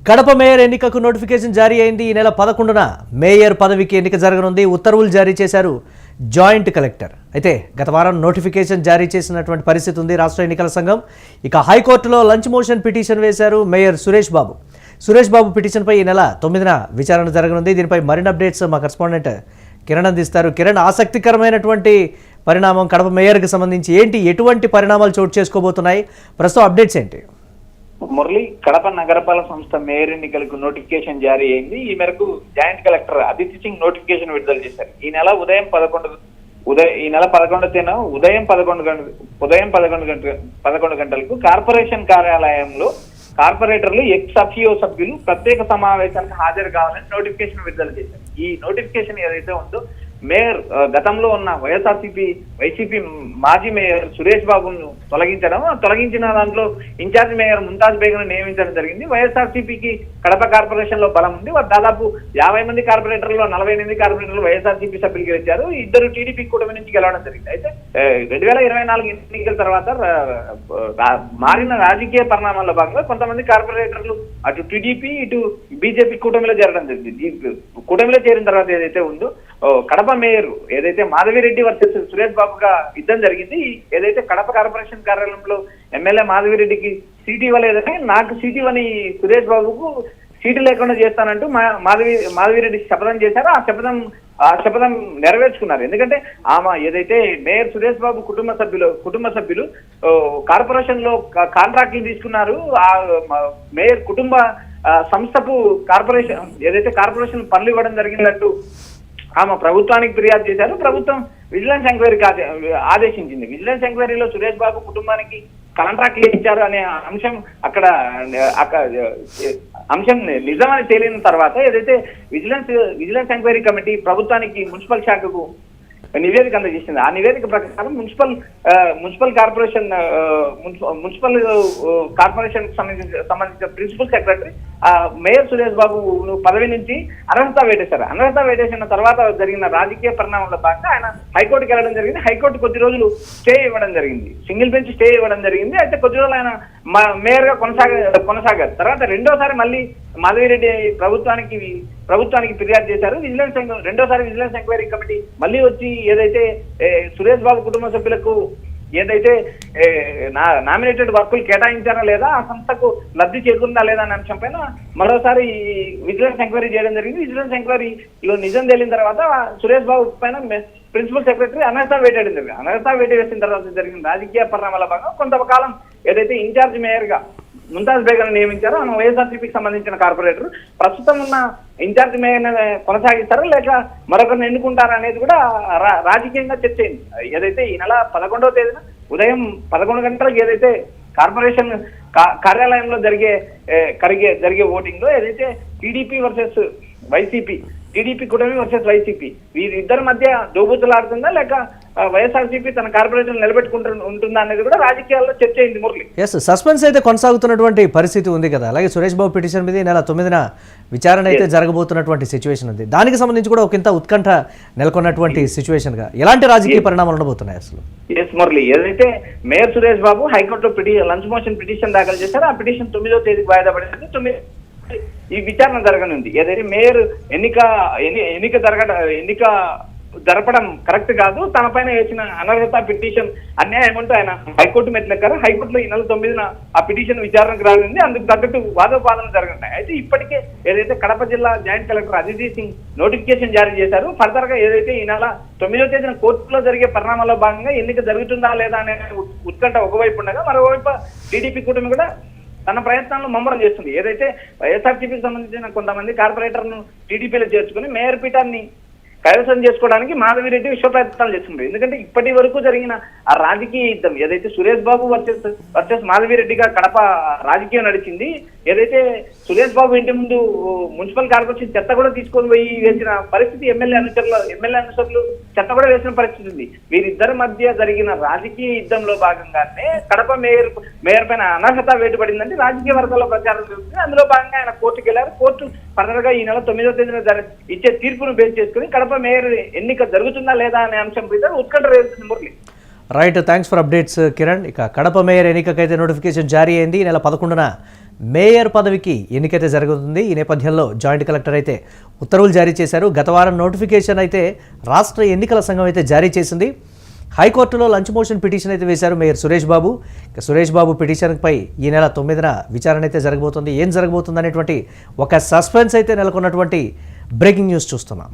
Kadapa mayor ఎన్నికకు notification జారీ అయింది. ఈ నెల 11న మేయర్ పదవికి ఎన్నిక జరగనుంది. ఉత్తర్వులు జారీ చేశారు జాయింట్ కలెక్టర్. అయితే గత వారం నోటిఫికేషన్ జారీ చేసినటువంటి పరిస్థితి ఉంది రాష్ట్ర ఎన్నికల సంఘం. ఇక హైకోర్టులో లంచ్ మోషన్ పిటిషన్ వేశారు మేయర్ సురేష్ బాబు. సురేష్ బాబు పిటిషన్పై ఈ నెల 9న విచారణ జరగనుంది. దీనిపై మరిన్ని అప్డేట్స్ మా కరెస్పాండెంట్ కిరణ్ అందిస్తారు. కిరణ్, ఆసక్తికరమైనటువంటి పరిణామం కడప మేయర్కి సంబంధించి ఏంటి, ఎటువంటి పరిణామాలు చోటు చేసుకోబోతున్నాయి, ప్రస్తుతం అప్డేట్స్ ఏంటి? మురళి, కడప నగరపాలక సంస్థ మేయర్ ఎన్నికలకు నోటిఫికేషన్ జారీ అయింది. ఈ మేరకు joint collector Aditi Singh notification విడుదల చేశారు. ఈ నెల 11వ తేదీన ఉదయం 11 గంటలకు కార్పొరేషన్ కార్యాలయంలో కార్పొరేటర్లు ఎక్స్ అఫియో సభ్యులు ప్రత్యేక సమావేశానికి హాజరు కావాలని నోటిఫికేషన్ విడుదల చేశారు. ఈ నోటిఫికేషన్ ఏదైతే ఉందో మేయర్ గతంలో ఉన్న వైసీపీ మాజీ మేయర్ సురేష్ బాబును తొలగించిన దాంట్లో ఇన్ఛార్జ్ మేయర్ ముంతాజ్ బేగం నియమించడం జరిగింది. వైఎస్ఆర్సీపీకి కడప కార్పొరేషన్ లో బలం ఉంది. దాదాపు 50 మంది కార్పొరేటర్లు 48 కార్పొరేటర్లు వైఎస్ఆర్సీపీ సభ్యులు గెలిచారు. ఇద్దరు టీడీపీ కూటమి నుంచి గెలవడం జరిగింది. అయితే 2024 ఎన్నికల తర్వాత మారిన రాజకీయ పరిణామాల్లో భాగంగా కొంతమంది కార్పొరేటర్లు అటు టీడీపీ ఇటు బీజేపీ కూటమిలో చేరడం జరిగింది. కూటమిలో చేరిన తర్వాత ఏదైతే ఉందో కడప మేయర్ ఏదైతే మాధవిరెడ్డి వర్సెస్ సురేష్ బాబుగా యుద్ధం జరిగింది. ఏదైతే కడప కార్పొరేషన్ కార్యాలయంలో ఎమ్మెల్యే మాధవిరెడ్డికి సీటు ఇవ్వలేదని, నాకు సీటు ఇవ్వని సురేష్ బాబుకు సీటు లేకుండా చేస్తానంటూ మాధవిరెడ్డి శపథం చేశారు. ఆ శపథం నెరవేర్చుకున్నారు. ఎందుకంటే ఆమె ఏదైతే మేయర్ సురేష్ బాబు కుటుంబ సభ్యులు కార్పొరేషన్ లో కాంట్రాక్ట్లు తీసుకున్నారు. ఆ మేయర్ కుటుంబ సంస్థకు కార్పొరేషన్ పనులు ఇవ్వడం జరిగినట్టు ఆమె ప్రభుత్వానికి ఫిర్యాదు చేశారు. ప్రభుత్వం విజిలెన్స్ ఎంక్వైరీకి ఆదేశించింది. విజిలెన్స్ ఎంక్వైరీలో సురేష్ బాబు కుటుంబానికి కాంట్రాక్ట్లు ఇచ్చారు అనే అక్కడ అంశం నిజమని తేలిన తర్వాత ఏదైతే విజిలెన్స్ ఎంక్వైరీ కమిటీ ప్రభుత్వానికి మున్సిపల్ శాఖకు నివేదిక అందజేసింది. ఆ నివేదిక ప్రకారం మున్సిపల్ కార్పొరేషన్ సంబంధించిన principal secretary mayor Suresh Babu పదవి నుంచి అనర్హత వేటేశారు. అనర్హత వేటేసిన తర్వాత జరిగిన రాజకీయ పరిణామాల భాగంగా ఆయన హైకోర్టుకి వెళ్ళడం జరిగింది. హైకోర్టు కొద్ది రోజులు స్టే ఇవ్వడం జరిగింది. సింగిల్ బెంచ్ స్టే ఇవ్వడం జరిగింది. అయితే కొద్ది రోజులు ఆయన మేయర్ గా కొనసాగారు. తర్వాత రెండోసారి మళ్ళీ మాధవిరెడ్డి ప్రభుత్వానికి ఫిర్యాదు చేశారు. రెండోసారి విజిలెన్స్ ఎంక్వైరీ కమిటీ మళ్ళీ వచ్చి ఏదైతే సురేష్ బాబు కుటుంబ సభ్యులకు ఏదైతే నామినేటెడ్ వర్కులు కేటాయించారా లేదా, ఆ సంస్థకు లబ్ధి చేకూరిందా లేదా అనే అంశం పైన మరోసారి విజిలెన్స్ ఎంక్వైరీ చేయడం జరిగింది. విజిలెన్స్ ఎంక్వైరీలో నిజం తేలిన తర్వాత సురేష్ బాబు పైన ప్రిన్సిపల్ సెక్రటరీ అనర్హత వేటేయడం జరిగింది. అనర్హత వేట వేసిన తర్వాత జరిగిన రాజకీయ పరిణామాల భాగంగా కొంతకాలం ఏదైతే ఇన్ఛార్జ్ మేయర్ గా ముంతాజ్ బేగం నియమించారో ఆమె వైఎస్ఆర్సీపీకి సంబంధించిన కార్పొరేటర్ ప్రస్తుతం ఉన్న ఇన్ఛార్జ్ మేయర్ కొనసాగిస్తారా లేక మరొకరిని ఎన్నుకుంటారా అనేది కూడా రాజకీయంగా చర్చ అయింది. ఏదైతే ఈ నెల 11వ తేదీన ఉదయం 11 గంటలకు ఏదైతే కార్పొరేషన్ కార్యాలయంలో జరిగే ఓటింగ్ లో ఏదైతే టీడీపీ వర్సెస్ వైసీపీ, టీడీపీ కూటమి వర్సెస్ వైసీపీ వీరిద్దరి మధ్య దోబూతులాడుతుందా లేక వైఎస్ఆర్సీపీ తన కార్పొరేషన్ ఉంటుందా అనేది కూడా రాజకీయాల్లో చర్చ అయింది. మురళి, సస్పెన్స్ అయితే కొనసాగుతున్నటువంటి పరిస్థితి ఉంది కదా. అలాగే సురేష్ బాబు పిటిషన్ మీద నెల 9న విచారణ అయితే జరగబోతున్నటువంటి సిచ్యువేషన్ ఉంది. దానికి సంబంధించి కూడా ఒకంత ఉత్కంఠ నెలకొన్నటువంటి సిచ్యువేషన్ గా ఎలాంటి రాజకీయ పరిణామాలు ఉండబోతున్నాయి అసలు? మురళి, ఏదైతే మేయర్ సురేష్ బాబు హైకోర్టులో లంచ్ మోషన్ పిటిషన్ దాఖలు చేశారో ఆ పిటిషన్ 9వ తేదీకి వాయిదా పడింది. ఈ విచారణ జరగనుంది. ఏదైతే మేయర్ ఎన్నిక జరపడం కరెక్ట్ కాదు, తన పైన వేసిన అనర్హత పిటిషన్ అన్యాయం అంటూ ఆయన హైకోర్టు మెట్లెక్కారు. హైకోర్టులో ఈ నెల 9న ఆ పిటిషన్ విచారణకు రానుంది. అందుకు తగ్గట్టు వాదోపాదనలు జరుగుతాయి. అయితే ఇప్పటికే ఏదైతే కడప జిల్లా joint collector Aditi Singh notification జారీ చేశారు. ఫర్దర్ గా ఏదైతే ఈ నెల 9వ తేదీన కోర్టులో జరిగే పరిణామాల్లో భాగంగా ఎన్నిక జరుగుతుందా లేదా అనే ఉత్కంఠ ఒకవైపు ఉండగా మరోవైపు టీడీపీ కూటమి కూడా తన ప్రయత్నాలను ముమ్మరం చేస్తుంది. ఏదైతే వైఎస్ఆర్సీపీకి సంబంధించిన కొంతమంది కార్పొరేటర్ను టీడీపీలో చేర్చుకుని మేయర్ పీఠాన్ని కైవసం చేసుకోవడానికి మాధవిరెడ్డి విశ్వ ప్రయత్నాలు చేస్తున్నారు. ఎందుకంటే ఇప్పటి వరకు జరిగిన ఆ రాజకీయ యుద్ధం ఏదైతే సురేష్ బాబు వర్సెస్ మాధవిరెడ్డిగా కడప రాజకీయం నడిచింది. ఏదైతే సురేష్ బాబు ఇంటి ముందు మున్సిపల్ కార్పొరేషన్ చెత్త కూడా తీసుకొని పోయి వేసిన పరిస్థితి, ఎమ్మెల్యే అనుచరులు చెత్త కూడా వేసిన పరిస్థితి ఉంది. వీరిద్దరి మధ్య జరిగిన రాజకీయ యుద్ధంలో భాగంగానే కడప మేయర్ పైన అనర్హత వేటుపడిందంటే రాజకీయ వర్గాల్లో ప్రచారం జరుగుతుంది. అందులో భాగంగా ఆయన కోర్టుకు వెళ్లారు. కోర్టు ఫర్దర్ గా ఈ నెల 9వ తేదీన ఇచ్చే తీర్పును బేస్ చేసుకుని కడప మేయర్ ఎన్నిక జరుగుతుందా లేదా అనే అంశం మీద ఉత్కంఠ రేగుతుంది. Murali, right, thanks for updates Kiran. ఇక కడప మేయర్ ఎన్నికకైతే నోటిఫికేషన్ జారీ అయింది. ఈ నెల 11న మేయర్ పదవికి ఎన్నికైతే జరుగుతుంది. ఈ నేపథ్యంలో జాయింట్ కలెక్టర్ అయితే ఉత్తర్వులు జారీ చేశారు. గత వారం నోటిఫికేషన్ అయితే రాష్ట్ర ఎన్నికల సంఘం అయితే జారీ చేసింది. హైకోర్టులో లంచ్ మోషన్ పిటిషన్ అయితే వేశారు మేయర్ సురేష్ బాబు. సురేష్ బాబు పిటిషన్పై ఈ నెల 9న విచారణ అయితే జరగబోతుంది. ఏం జరగబోతుంది అనేటువంటి ఒక సస్పెన్స్ అయితే నెలకొన్నటువంటి బ్రేకింగ్ న్యూస్ చూస్తున్నాం.